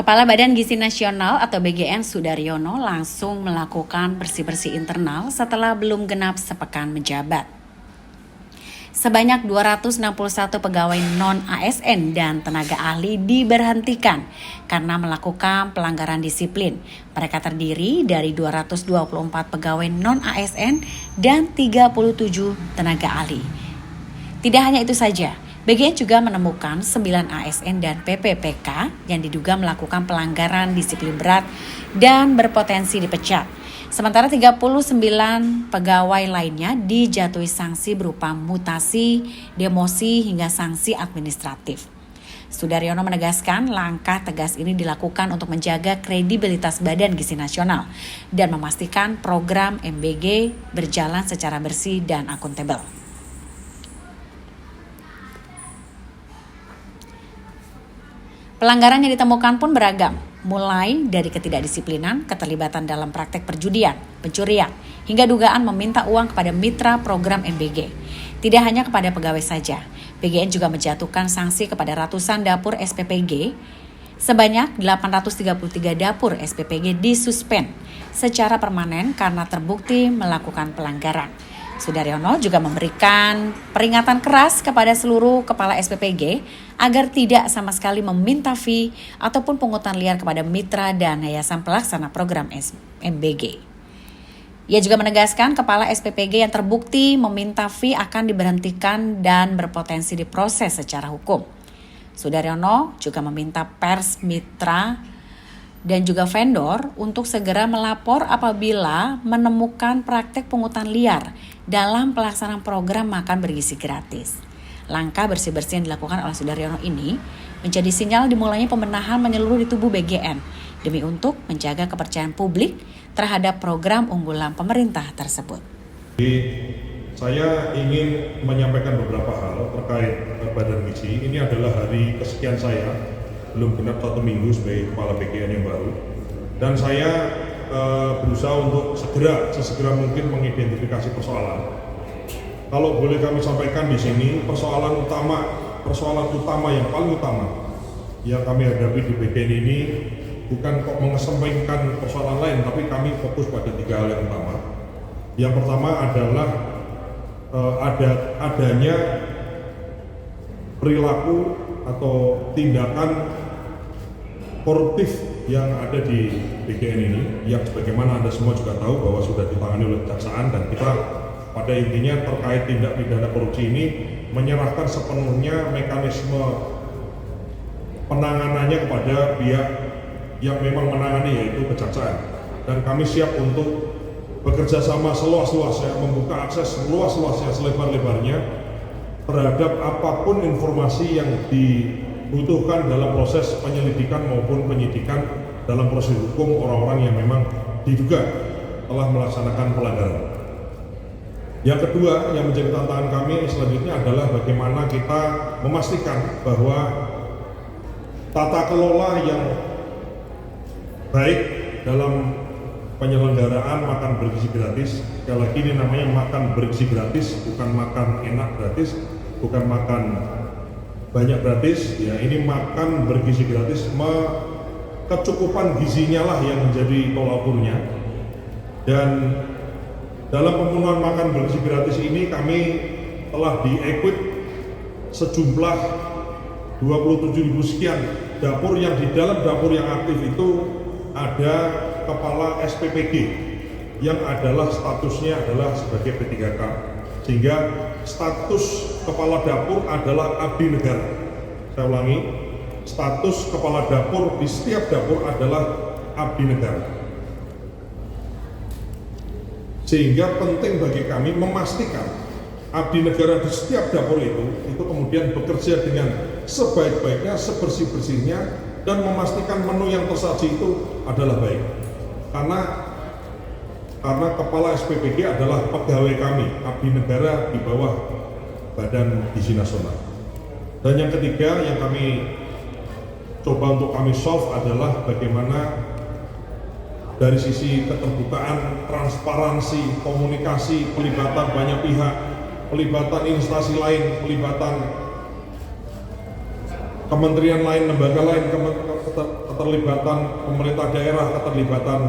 Kepala Badan Gizi Nasional atau BGN Sudaryono langsung melakukan bersih-bersih internal setelah belum genap sepekan menjabat. Sebanyak 261 pegawai non-ASN dan tenaga ahli diberhentikan karena melakukan pelanggaran disiplin. Mereka terdiri dari 224 pegawai non-ASN dan 37 tenaga ahli. Tidak hanya itu saja, BGN juga menemukan 9 ASN dan PPPK yang diduga melakukan pelanggaran disiplin berat dan berpotensi dipecat. Sementara 39 pegawai lainnya dijatuhi sanksi berupa mutasi, demosi, hingga sanksi administratif. Sudaryono menegaskan langkah tegas ini dilakukan untuk menjaga kredibilitas Badan Gizi Nasional dan memastikan program MBG berjalan secara bersih dan akuntabel. Pelanggaran yang ditemukan pun beragam, mulai dari ketidakdisiplinan, keterlibatan dalam praktek perjudian, pencurian, hingga dugaan meminta uang kepada mitra program MBG. Tidak hanya kepada pegawai saja, BGN juga menjatuhkan sanksi kepada ratusan dapur SPPG. Sebanyak 833 dapur SPPG disuspend secara permanen karena terbukti melakukan pelanggaran. Sudaryono juga memberikan peringatan keras kepada seluruh kepala SPPG agar tidak sama sekali meminta fee ataupun pungutan liar kepada mitra dan yayasan pelaksana program MBG. Ia juga menegaskan kepala SPPG yang terbukti meminta fee akan diberhentikan dan berpotensi diproses secara hukum. Sudaryono juga meminta pers, mitra, dan juga vendor untuk segera melapor apabila menemukan praktek pungutan liar dalam pelaksanaan program makan bergizi gratis. Langkah bersih-bersih yang dilakukan oleh Sudaryono ini menjadi sinyal dimulainya pembenahan menyeluruh di tubuh BGN demi untuk menjaga kepercayaan publik terhadap program unggulan pemerintah tersebut. Saya ingin menyampaikan beberapa hal terkait Badan Gizi. Ini adalah hari kesekian saya, belum genap 1 minggu sebagai kepala BGN yang baru, dan saya berusaha untuk sesegera mungkin mengidentifikasi persoalan. Kalau boleh kami sampaikan di sini, persoalan utama yang paling utama yang kami hadapi di BGN ini bukan kok mengesampingkan persoalan lain, tapi kami fokus pada 3 hal yang utama. Yang pertama adalah adanya perilaku atau tindakan koruptif yang ada di BGN ini, yang sebagaimana Anda semua juga tahu bahwa sudah ditangani oleh kejaksaan, dan kita pada intinya terkait tindak pidana korupsi ini menyerahkan sepenuhnya mekanisme penanganannya kepada pihak yang memang menangani, yaitu kejaksaan. Dan kami siap untuk bekerja sama seluas-luasnya, membuka akses seluas-luasnya, selebar-lebarnya terhadap apapun informasi yang dibutuhkan dalam proses penyelidikan maupun penyidikan dalam proses hukum orang-orang yang memang diduga telah melaksanakan pelanggaran. Yang kedua yang menjadi tantangan kami selanjutnya adalah bagaimana kita memastikan bahwa tata kelola yang baik dalam penyelenggaraan makan bergizi gratis, sekali lagi ini namanya makan bergizi gratis, bukan makan enak gratis, bukan makan banyak gratis, ya ini makan bergizi gratis, kecukupan gizinya lah yang menjadi tolak ukurnya. Dan dalam pemenuhan makan bergizi gratis ini kami telah di-equip sejumlah 27.000 sekian dapur, yang di dalam dapur yang aktif itu ada kepala SPPG yang adalah statusnya adalah sebagai P3K, sehingga status kepala dapur adalah abdi negara. Saya ulangi, status kepala dapur di setiap dapur adalah abdi negara. Sehingga penting bagi kami memastikan abdi negara di setiap dapur itu kemudian bekerja dengan sebaik-baiknya, sebersih-bersihnya, dan memastikan menu yang tersaji itu adalah baik. Karena kepala SPPG adalah pegawai kami, abdi negara di bawah Badan Gizi Nasional. Dan yang ketiga yang kami coba untuk kami solve adalah bagaimana dari sisi keterbukaan, transparansi, komunikasi, pelibatan banyak pihak, pelibatan instansi lain, pelibatan kementerian lain, lembaga lain, keterlibatan pemerintah daerah, keterlibatan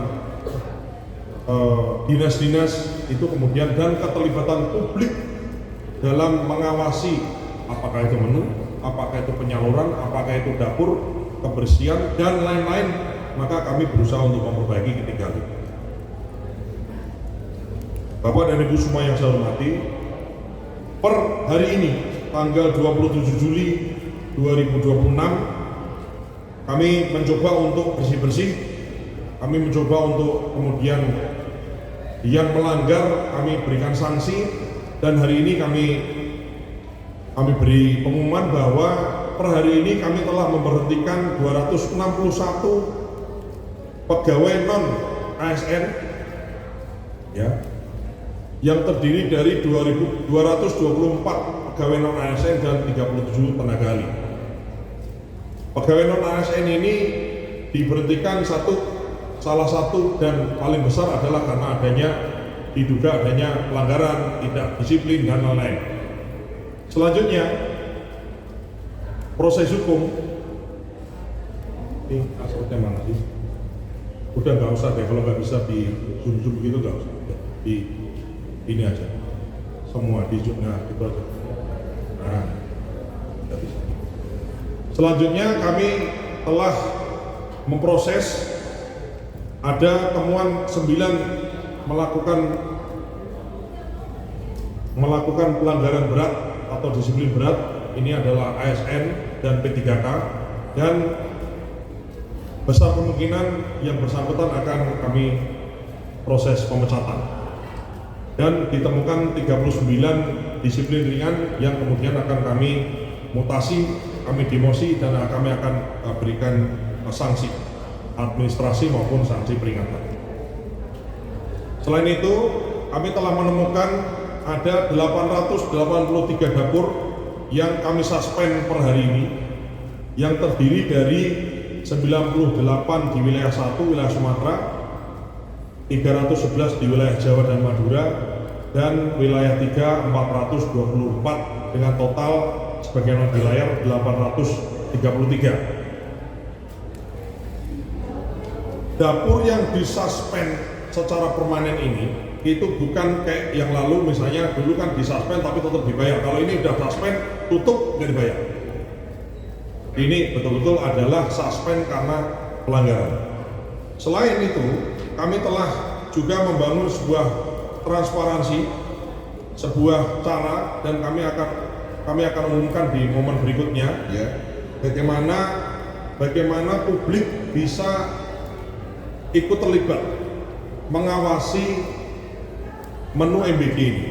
dinas-dinas itu kemudian, dan keterlibatan publik dalam mengawasi apakah itu menu, apakah itu penyaluran, apakah itu dapur, kebersihan, dan lain-lain, maka kami berusaha untuk memperbaiki ketiga itu. Bapak dan Ibu semua yang saya hormati, per hari ini tanggal 27 Juli 2026 kami mencoba untuk bersih-bersih, kami mencoba untuk kemudian yang melanggar kami berikan sanksi, dan hari ini kami beri pengumuman bahwa per hari ini kami telah memberhentikan 261 pegawai non ASN ya, yang terdiri dari 224 pegawai non ASN dan 37 tenaga ahli. Pegawai non ASN ini diberhentikan salah satu dan paling besar adalah karena diduga adanya pelanggaran, tidak disiplin, dan lain-lain. Selanjutnya, proses hukum. Ini asalnya mana sih? Udah nggak usah deh, kalau nggak bisa di zoom gitu nggak usah. Di ini aja, semua di zoom, nah itu aja. Nah, nggak bisa. Selanjutnya kami telah memproses, ada temuan 9 melakukan pelanggaran berat atau disiplin berat. Ini adalah ASN dan P3K, dan besar kemungkinan yang bersangkutan akan kami proses pemecatan. Dan ditemukan 39 disiplin ringan yang kemudian akan kami mutasi, kami demosi, dan kami akan berikan sanksi administrasi maupun sanksi peringatan. Selain itu, kami telah menemukan ada 883 dapur yang kami suspend per hari ini, yang terdiri dari 98 di wilayah 1 wilayah Sumatera, 311 di wilayah Jawa dan Madura, dan wilayah 3 424 dengan total sebagian wilayah 833. Dapur yang disuspend secara permanen ini itu bukan kayak yang lalu, misalnya dulu kan disuspend tapi tetap dibayar. Kalau ini udah suspend, tutup, nggak dibayar. Ini betul-betul adalah suspend karena pelanggaran. Selain itu, kami telah juga membangun sebuah transparansi, sebuah cara, dan kami akan umumkan di momen berikutnya ya, bagaimana publik bisa ikut terlibat mengawasi menu MBG ini,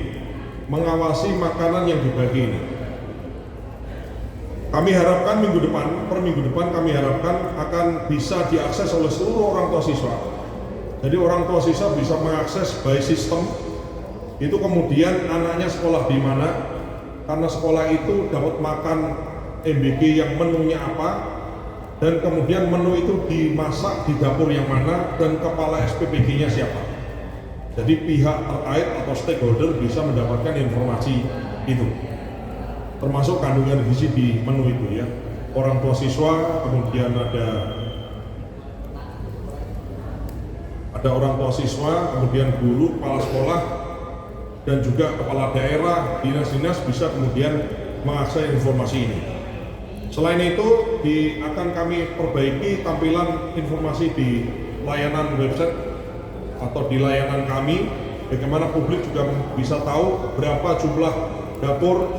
mengawasi makanan yang dibagi ini. Kami harapkan per minggu depan kami harapkan akan bisa diakses oleh seluruh orang tua siswa. Jadi orang tua siswa bisa mengakses by system, itu kemudian anaknya sekolah di mana, karena sekolah itu dapat makan MBG yang menunya apa, dan kemudian menu itu dimasak di dapur yang mana, dan kepala SPPG-nya siapa. Jadi pihak terkait atau stakeholder bisa mendapatkan informasi itu, termasuk kandungan gizi di menu itu ya. Orang tua siswa, kemudian ada orang tua siswa, kemudian guru, kepala sekolah, dan juga kepala daerah, dinas-dinas bisa kemudian mengakses informasi ini. Selain itu, akan kami perbaiki tampilan informasi di layanan website atau di layanan kami, bagaimana publik juga bisa tahu berapa jumlah dapur,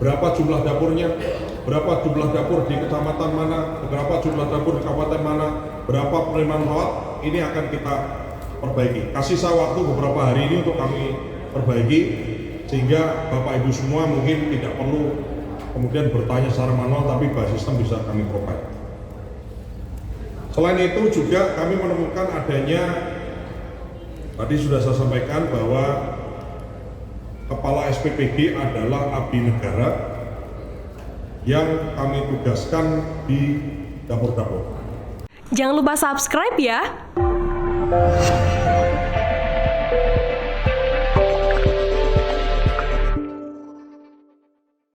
berapa jumlah dapurnya, berapa jumlah dapur di kecamatan mana, berapa jumlah dapur di kabupaten mana, berapa penerimaan rawat. Ini akan kita perbaiki. Kasih saya waktu beberapa hari ini untuk kami perbaiki, sehingga Bapak Ibu semua mungkin tidak perlu kemudian bertanya secara manual, tapi by system bisa kami provide. Selain itu juga kami menemukan adanya, tadi sudah saya sampaikan bahwa kepala SPPG adalah abdi negara yang kami tugaskan di dapur-dapur. Jangan lupa subscribe ya.